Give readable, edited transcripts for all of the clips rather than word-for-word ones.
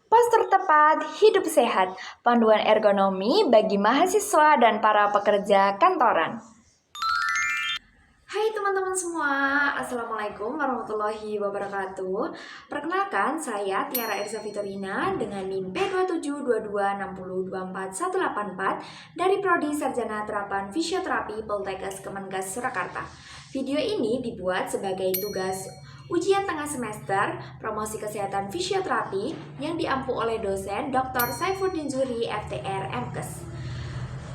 Postur tepat, hidup sehat, panduan ergonomi bagi mahasiswa dan para pekerja kantoran. Hai teman-teman semua, Assalamualaikum warahmatullahi wabarakatuh. Perkenalkan, saya Tiara Erza Fitorina dengan NIM P2722602418 dari Prodi Sarjana Terapan Fisioterapi Poltekkes Kemenkes Surakarta. Video ini dibuat sebagai tugas ujian tengah semester promosi kesehatan fisioterapi yang diampu oleh dosen Dr. Saifuddin Zuhri FTR MKes.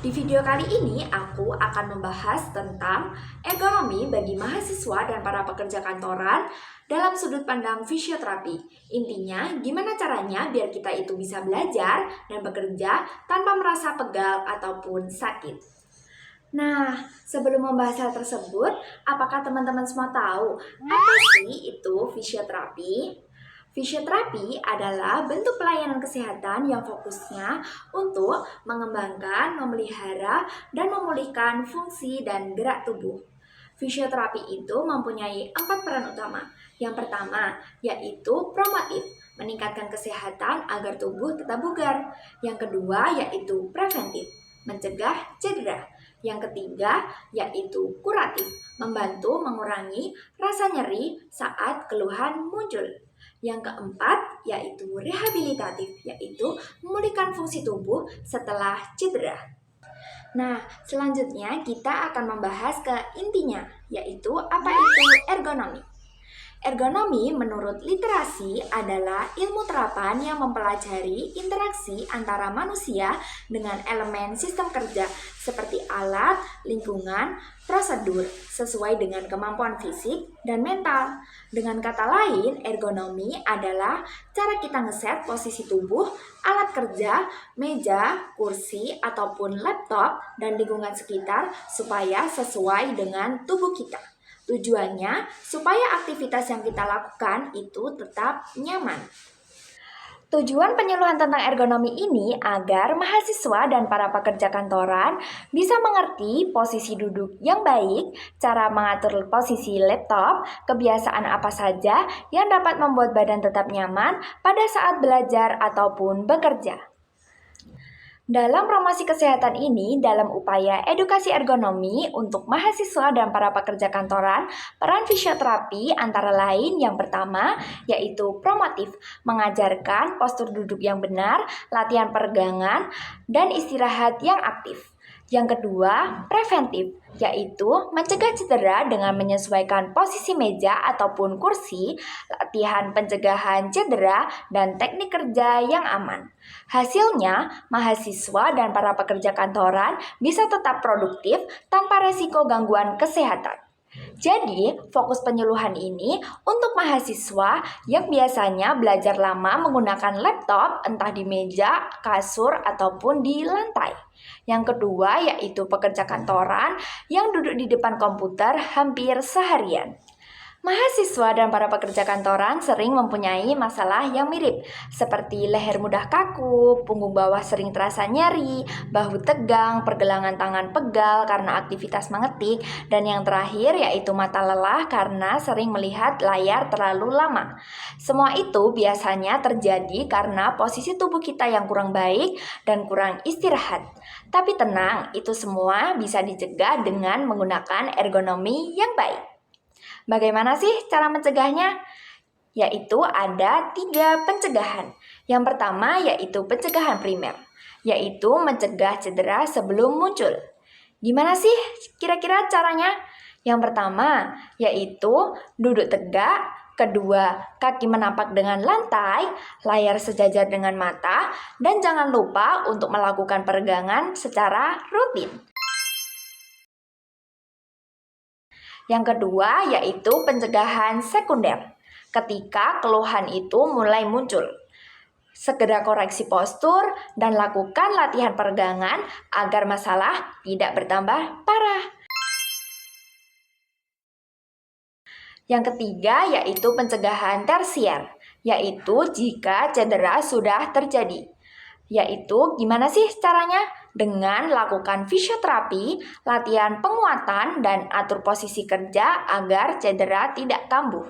Di video kali ini aku akan membahas tentang ergonomi bagi mahasiswa dan para pekerja kantoran dalam sudut pandang fisioterapi. Intinya, gimana caranya biar kita itu bisa belajar dan bekerja tanpa merasa pegal ataupun sakit. Nah, sebelum membahas hal tersebut, apakah teman-teman semua tahu apa sih itu fisioterapi? Fisioterapi adalah bentuk pelayanan kesehatan yang fokusnya untuk mengembangkan, memelihara, dan memulihkan fungsi dan gerak tubuh. Fisioterapi itu mempunyai 4 peran utama. Yang pertama, yaitu promotif, meningkatkan kesehatan agar tubuh tetap bugar. Yang kedua, yaitu preventif, mencegah cedera. Yang ketiga, yaitu kuratif, membantu mengurangi rasa nyeri saat keluhan muncul. Yang keempat, yaitu rehabilitatif, yaitu memulihkan fungsi tubuh setelah cedera. Nah, selanjutnya kita akan membahas ke intinya, yaitu apa itu ergonomi. Ergonomi menurut literasi adalah ilmu terapan yang mempelajari interaksi antara manusia dengan elemen sistem kerja seperti alat, lingkungan, prosedur sesuai dengan kemampuan fisik dan mental. Dengan kata lain, ergonomi adalah cara kita ngeset posisi tubuh, alat kerja, meja, kursi, ataupun laptop dan lingkungan sekitar supaya sesuai dengan tubuh kita. Tujuannya supaya aktivitas yang kita lakukan itu tetap nyaman. Tujuan penyuluhan tentang ergonomi ini agar mahasiswa dan para pekerja kantoran bisa mengerti posisi duduk yang baik, cara mengatur posisi laptop, kebiasaan apa saja yang dapat membuat badan tetap nyaman pada saat belajar ataupun bekerja. Dalam promosi kesehatan ini, dalam upaya edukasi ergonomi untuk mahasiswa dan para pekerja kantoran, peran fisioterapi antara lain yang pertama yaitu promotif, mengajarkan postur duduk yang benar, latihan peregangan, dan istirahat yang aktif. Yang kedua, preventif, yaitu mencegah cedera dengan menyesuaikan posisi meja ataupun kursi, latihan pencegahan cedera, dan teknik kerja yang aman. Hasilnya, mahasiswa dan para pekerja kantoran bisa tetap produktif tanpa resiko gangguan kesehatan. Jadi, fokus penyuluhan ini untuk mahasiswa yang biasanya belajar lama menggunakan laptop entah di meja, kasur, ataupun di lantai. Yang kedua yaitu pekerja kantoran yang duduk di depan komputer hampir seharian. Mahasiswa dan para pekerja kantoran sering mempunyai masalah yang mirip, seperti leher mudah kaku, punggung bawah sering terasa nyeri, bahu tegang, pergelangan tangan pegal karena aktivitas mengetik, dan yang terakhir yaitu mata lelah karena sering melihat layar terlalu lama. Semua itu biasanya terjadi karena posisi tubuh kita yang kurang baik dan kurang istirahat. Tapi tenang, itu semua bisa dicegah dengan menggunakan ergonomi yang baik. Bagaimana sih cara mencegahnya? Yaitu ada 3 pencegahan. Yang pertama yaitu pencegahan primer, yaitu mencegah cedera sebelum muncul. Gimana sih kira-kira caranya? Yang pertama yaitu duduk tegak, kedua kaki menapak dengan lantai, layar sejajar dengan mata, dan jangan lupa untuk melakukan peregangan secara rutin. Yang kedua yaitu pencegahan sekunder. Ketika keluhan itu mulai muncul, segera koreksi postur dan lakukan latihan peregangan agar masalah tidak bertambah parah. Yang ketiga yaitu pencegahan tersier, yaitu jika cedera sudah terjadi. Yaitu gimana sih caranya? Dengan lakukan fisioterapi, latihan penguatan, dan atur posisi kerja agar cedera tidak kambuh.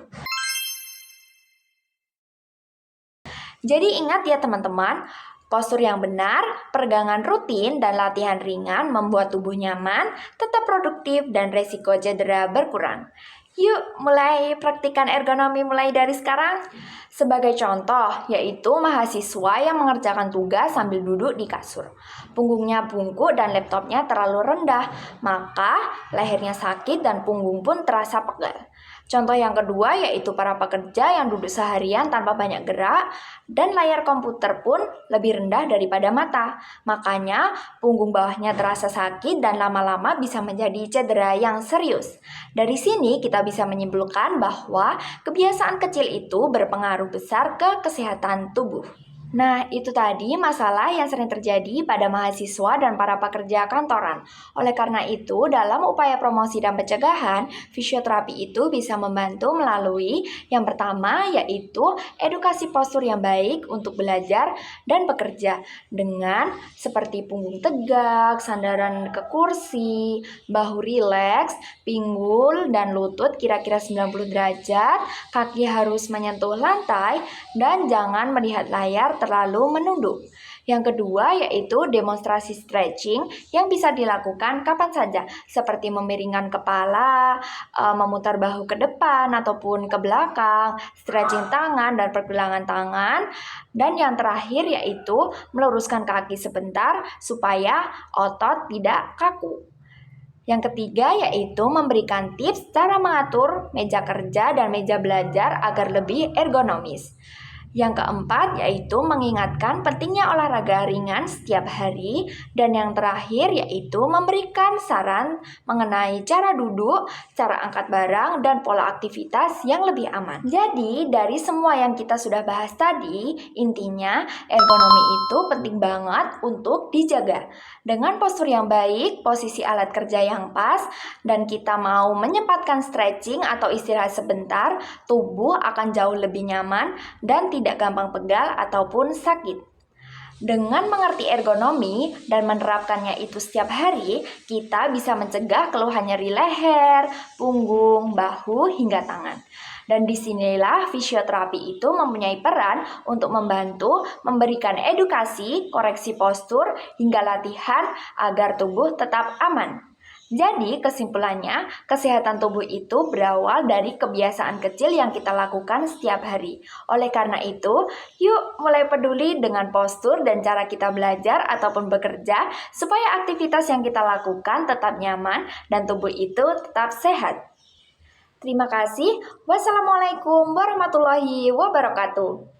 Jadi ingat ya teman-teman, postur yang benar, peregangan rutin, dan latihan ringan membuat tubuh nyaman, tetap produktif, dan resiko cedera berkurang. Yuk, mulai praktikan ergonomi mulai dari sekarang. Sebagai contoh, yaitu mahasiswa yang mengerjakan tugas sambil duduk di kasur. Punggungnya bungkuk dan laptopnya terlalu rendah, maka lehernya sakit dan punggung pun terasa pegal. Contoh yang kedua yaitu para pekerja yang duduk seharian tanpa banyak gerak dan layar komputer pun lebih rendah daripada mata. Makanya punggung bawahnya terasa sakit dan lama-lama bisa menjadi cedera yang serius. Dari sini kita bisa menyimpulkan bahwa kebiasaan kecil itu berpengaruh besar ke kesehatan tubuh. Nah, itu tadi masalah yang sering terjadi pada mahasiswa dan para pekerja kantoran. Oleh karena itu, dalam upaya promosi dan pencegahan, fisioterapi itu bisa membantu melalui yang pertama yaitu edukasi postur yang baik untuk belajar dan bekerja dengan seperti punggung tegak, sandaran ke kursi, bahu rileks, pinggul dan lutut kira-kira 90 derajat, kaki harus menyentuh lantai, dan jangan melihat layar terlalu menunduk. Yang kedua yaitu demonstrasi stretching yang bisa dilakukan kapan saja, seperti memiringkan kepala, memutar bahu ke depan ataupun ke belakang, stretching tangan dan pergelangan tangan. Dan yang terakhir yaitu meluruskan kaki sebentar supaya otot tidak kaku. Yang ketiga yaitu memberikan tips cara mengatur meja kerja dan meja belajar agar lebih ergonomis. Yang keempat yaitu mengingatkan pentingnya olahraga ringan setiap hari. Dan yang terakhir yaitu memberikan saran mengenai cara duduk, cara angkat barang, dan pola aktivitas yang lebih aman. Jadi dari semua yang kita sudah bahas tadi, intinya ergonomi itu penting banget untuk dijaga. Dengan postur yang baik, posisi alat kerja yang pas, dan kita mau menyempatkan stretching atau istirahat sebentar, tubuh akan jauh lebih nyaman dan tidak gampang pegal ataupun sakit. Dengan mengerti ergonomi dan menerapkannya itu setiap hari, kita bisa mencegah keluhan nyeri leher, punggung, bahu, hingga tangan. Dan disinilah fisioterapi itu mempunyai peran untuk membantu memberikan edukasi, koreksi postur, hingga latihan agar tubuh tetap aman. Jadi kesimpulannya, kesehatan tubuh itu berawal dari kebiasaan kecil yang kita lakukan setiap hari. Oleh karena itu, yuk mulai peduli dengan postur dan cara kita belajar ataupun bekerja supaya aktivitas yang kita lakukan tetap nyaman dan tubuh itu tetap sehat. Terima kasih. Wassalamualaikum warahmatullahi wabarakatuh.